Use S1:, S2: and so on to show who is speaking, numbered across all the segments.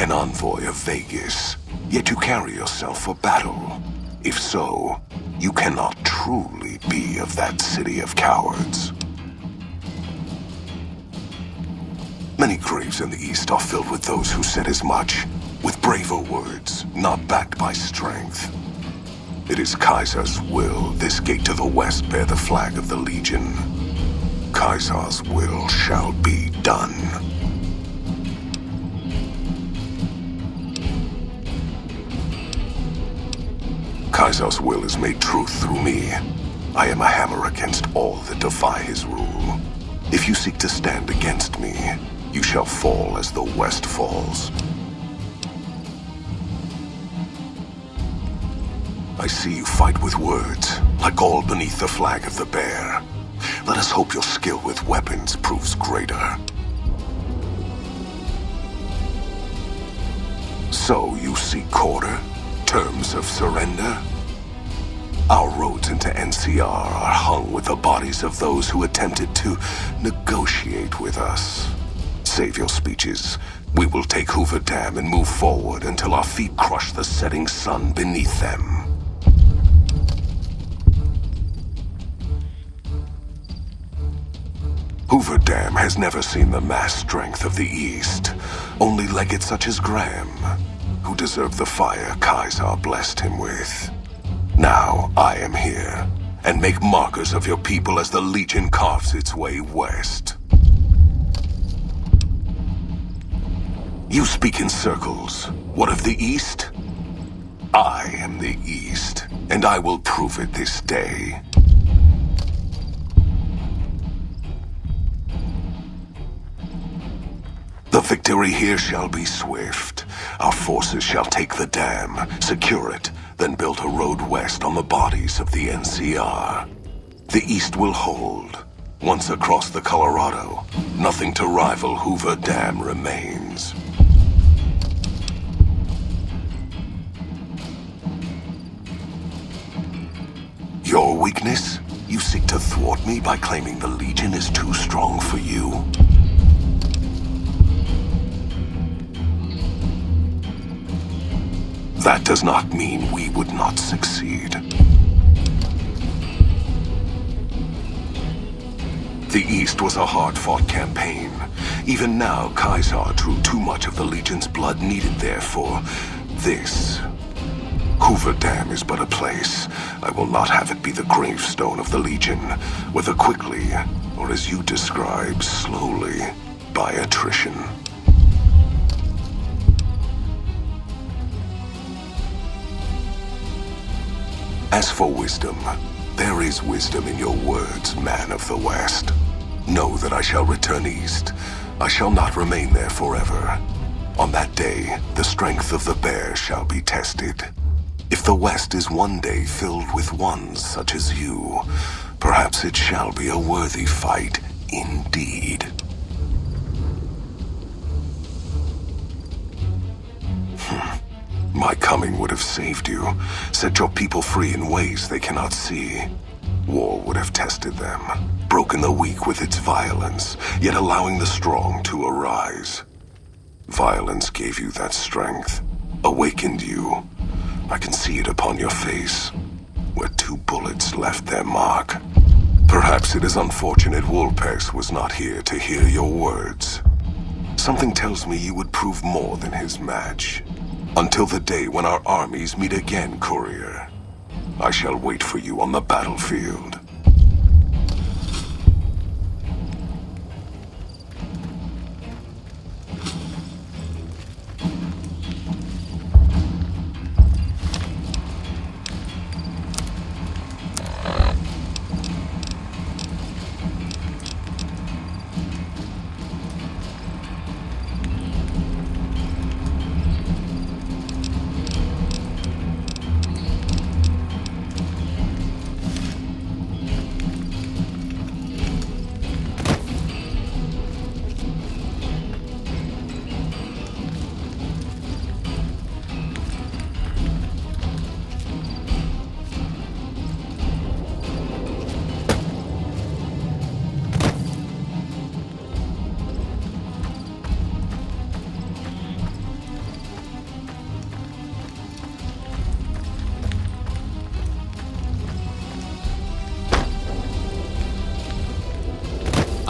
S1: An envoy of Vegas, yet you carry yourself for battle. If so, you cannot truly be of that city of cowards. Many graves in the East are filled with those who said as much, with braver words, not backed by strength. It is Kaiser's will this gate to the west bear the flag of the Legion. Kaiser's will shall be done. Kaiser's will is made truth through me. I am a hammer against all that defy his rule. If you seek to stand against me, you shall fall as the West falls. I see you fight with words, like all beneath the flag of the bear. Let us hope your skill with weapons proves greater. So you seek quarter? Terms of surrender? Our roads into NCR are hung with the bodies of those who attempted to negotiate with us. Save your speeches. We will take Hoover Dam and move forward until our feet crush the setting sun beneath them. Hoover Dam has never seen the mass strength of the East. Only legates such as Graham, who deserve the fire Kaiser blessed him with. Now I am here, and make markers of your people as the Legion carves its way west. You speak in circles. What of the East? I am the East, and I will prove it this day. The victory here shall be swift. Our forces shall take the dam, secure it, then build a road west on the bodies of the NCR. The East will hold. Once across the Colorado, nothing to rival Hoover Dam remains. Your weakness? You seek to thwart me by claiming the Legion is too strong for you? That does not mean we would not succeed. The East was a hard-fought campaign. Even now, Kaiser drew too much of the Legion's blood needed there for this. Hoover Dam is but a place. I will not have it be the gravestone of the Legion, whether quickly, or as you describe, slowly, by attrition. As for wisdom, there is wisdom in your words, man of the West. Know that I shall return east. I shall not remain there forever. On that day, the strength of the bear shall be tested. If the West is one day filled with ones such as you, perhaps it shall be a worthy fight indeed. My coming would have saved you, set your people free in ways they cannot see. War would have tested them, broken the weak with its violence, yet allowing the strong to arise. Violence gave you that strength, awakened you. I can see it upon your face, where 2 bullets left their mark. Perhaps it is unfortunate Wolpex was not here to hear your words. Something tells me you would prove more than his match. Until the day when our armies meet again, Courier. I shall wait for you on the battlefield.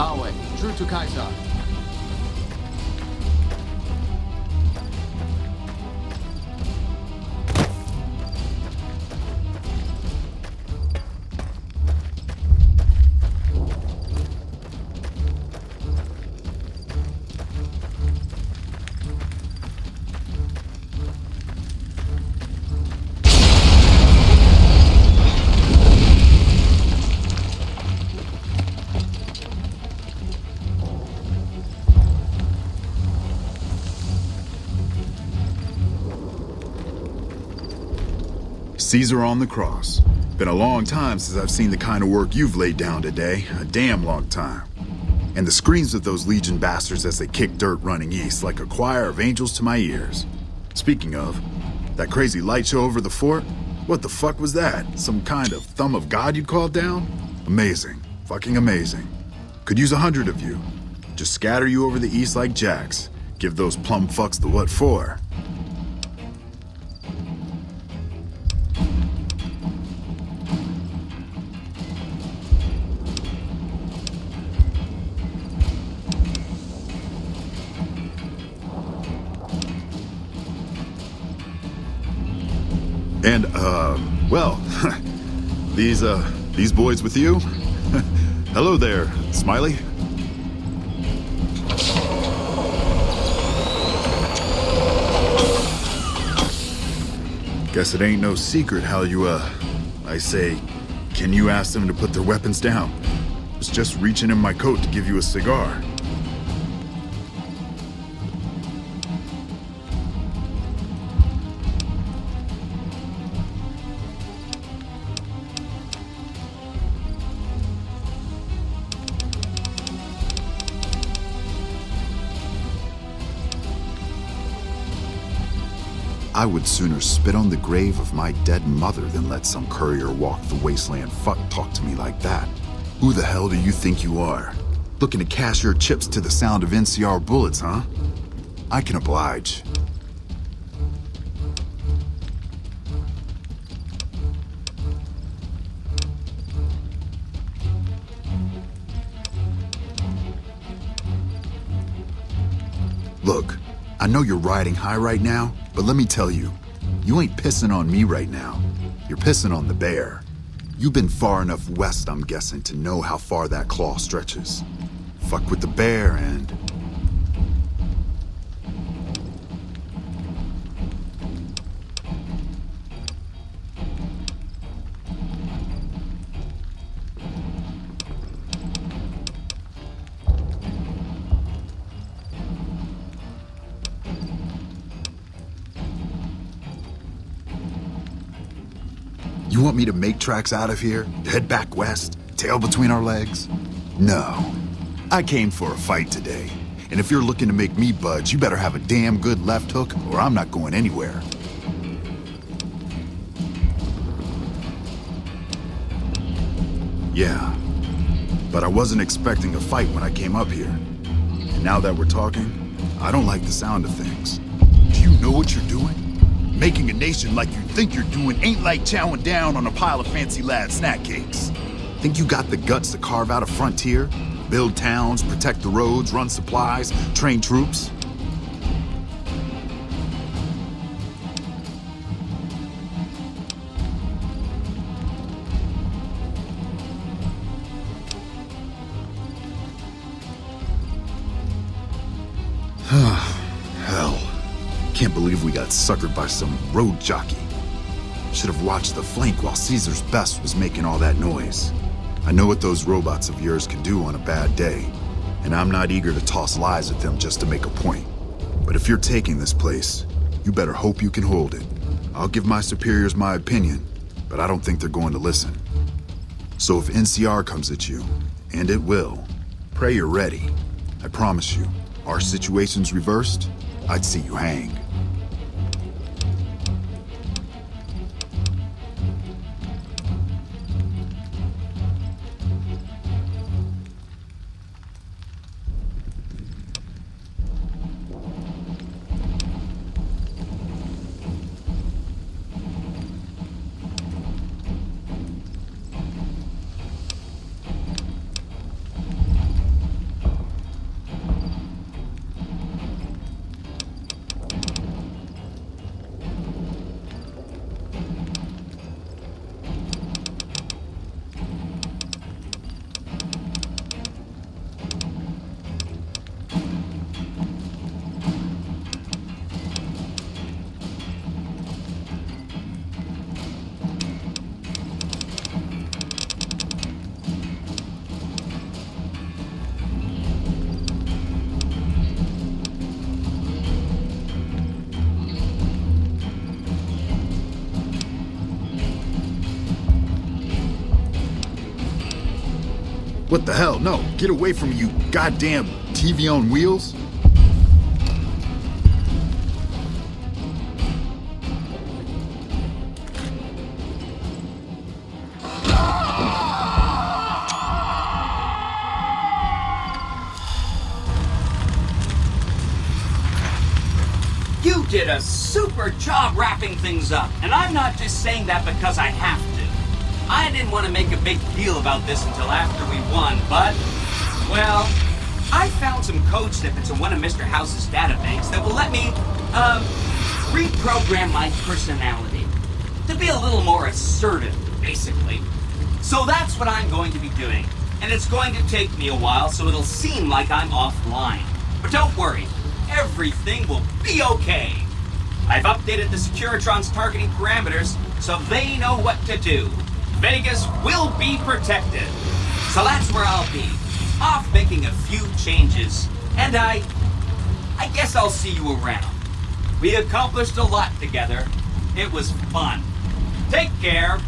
S2: Our way, true to Kaiser.
S3: Caesar on the cross. Been a long time since I've seen the kind of work you've laid down today. A damn long time. And the screams of those Legion bastards as they kick dirt running east like a choir of angels to my ears. Speaking of, that crazy light show over the fort? What the fuck was that? Some kind of thumb of God you'd called down? Amazing. Fucking amazing. Could use 100 of you. Just scatter you over the east like jacks. Give those plum fucks the what for. And, well, these boys with you? Hello there, Smiley. Guess it ain't no secret how you, I say, can you ask them to put their weapons down? Was just reaching in my coat to give you a cigar. I would sooner spit on the grave of my dead mother than let some courier walk the wasteland fuck talk to me like that. Who the hell do you think you are? Looking to cash your chips to the sound of NCR bullets, huh? I can oblige. Look, I know you're riding high right now, but let me tell you, you ain't pissing on me right now. You're pissing on the bear. You've been far enough west, I'm guessing, to know how far that claw stretches. Fuck with the bear and... You want me to make tracks out of here? Head back west? Tail between our legs? No. I came for a fight today. And if you're looking to make me budge, you better have a damn good left hook or I'm not going anywhere. Yeah. But I wasn't expecting a fight when I came up here. And now that we're talking, I don't like the sound of things. Do you know what you're doing? Making a nation like you think you're doing ain't like chowing down on a pile of fancy lad snack cakes. Think you got the guts to carve out a frontier? Build towns, protect the roads, run supplies, train troops? Hell. Can't believe we got suckered by some road jockey. Should have watched the flank while Caesar's best was making all that noise. I know what those robots of yours can do on a bad day, and I'm not eager to toss lies at them just to make a point. But if you're taking this place, you better hope you can hold it. I'll give my superiors my opinion, but I don't think they're going to listen. So if NCR comes at you, and it will, pray you're ready. I promise you, our situation's reversed, I'd see you hang. What the hell? No, get away from me, you goddamn TV on wheels.
S2: You did a super job wrapping things up, and I'm not just saying that because I have to. I didn't want to make a big deal about this until after we won, but, well, I found some code snippets in one of Mr. House's databanks that will let me, reprogram my personality to be a little more assertive, basically. So that's what I'm going to be doing, and it's going to take me a while, so it'll seem like I'm offline. But don't worry. Everything will be okay. I've updated the Securitron's targeting parameters so they know what to do. Vegas will be protected. So that's where I'll be. Off making a few changes. And I guess I'll see you around. We accomplished a lot together. It was fun. Take care.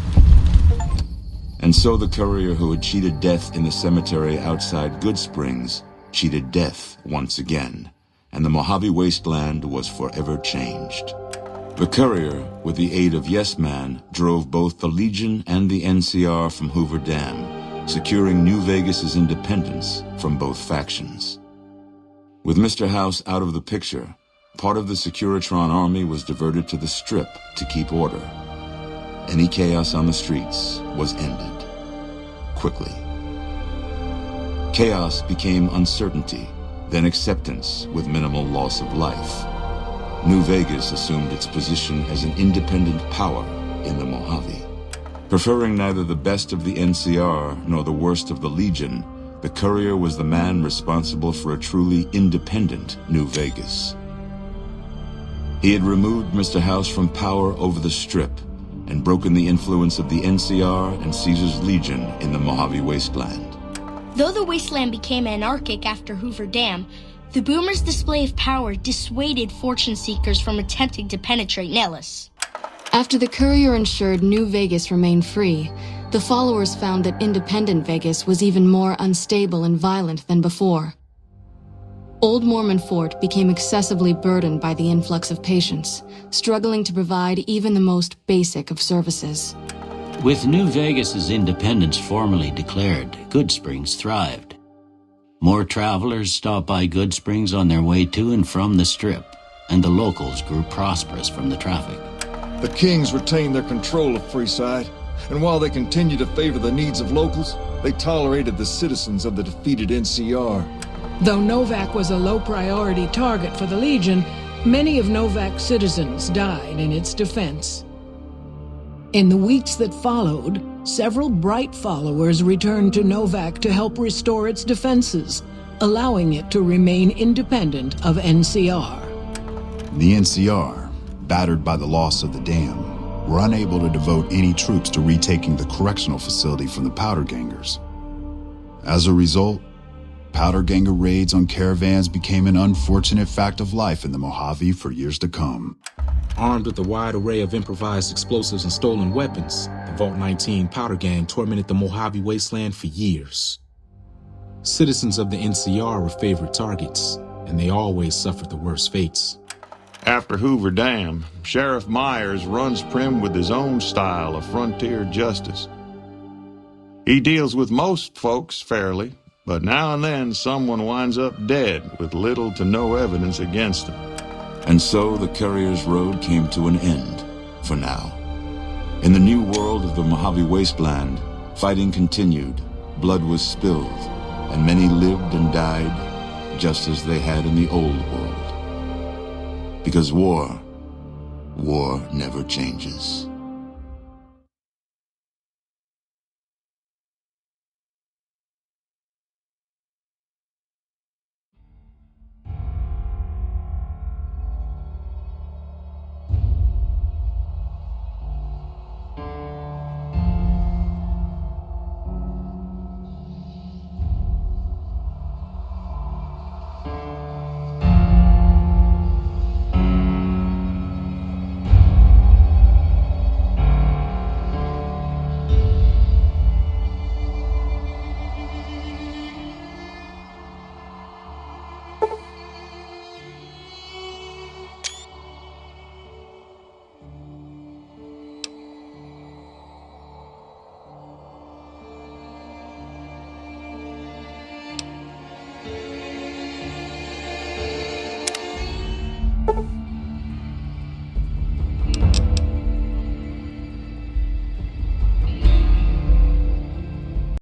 S4: And so the courier who had cheated death in the cemetery outside Good Springs cheated death once again. And the Mojave Wasteland was forever changed. The courier, with the aid of Yes Man, drove both the Legion and the NCR from Hoover Dam, securing New Vegas's independence from both factions. With Mr. House out of the picture, part of the Securitron army was diverted to the Strip to keep order. Any chaos on the streets was ended. Quickly. Chaos became uncertainty, then acceptance with minimal loss of life. New Vegas assumed its position as an independent power in the Mojave. Preferring neither the best of the NCR nor the worst of the Legion, the courier was the man responsible for a truly independent New Vegas. He had removed Mr. House from power over the Strip and broken the influence of the NCR and Caesar's Legion in the Mojave Wasteland.
S5: Though the wasteland became anarchic after Hoover Dam, the Boomers' display of power dissuaded fortune seekers from attempting to penetrate Nellis.
S6: After the courier ensured New Vegas remained free, the followers found that independent Vegas was even more unstable and violent than before. Old Mormon Fort became excessively burdened by the influx of patients, struggling to provide even the most basic of services.
S7: With New Vegas's independence formally declared, Good Springs thrived. More travelers stopped by Good Springs on their way to and from the Strip, and the locals grew prosperous from the traffic.
S8: The Kings retained their control of Freeside, and while they continued to favor the needs of locals, they tolerated the citizens of the defeated NCR.
S9: Though Novac was a low-priority target for the Legion, many of Novac's citizens died in its defense. In the weeks that followed, several bright followers returned to Novac to help restore its defenses, allowing it to remain independent of NCR.
S3: The NCR, battered by the loss of the dam, were unable to devote any troops to retaking the correctional facility from the Powder Gangers. As a result, Powder Ganger raids on caravans became an unfortunate fact of life in the Mojave for years to come.
S10: Armed with a wide array of improvised explosives and stolen weapons, the Vault 19 Powder Gang tormented the Mojave Wasteland for years. Citizens of the NCR were favorite targets, and they always suffered the worst fates.
S11: After Hoover Dam, Sheriff Myers runs Prim with his own style of frontier justice. He deals with most folks fairly, but now and then someone winds up dead with little to no evidence against them.
S4: And so the courier's road came to an end, for now. In the new world of the Mojave Wasteland, fighting continued, blood was spilled, and many lived and died just as they had in the old world. Because war never changes.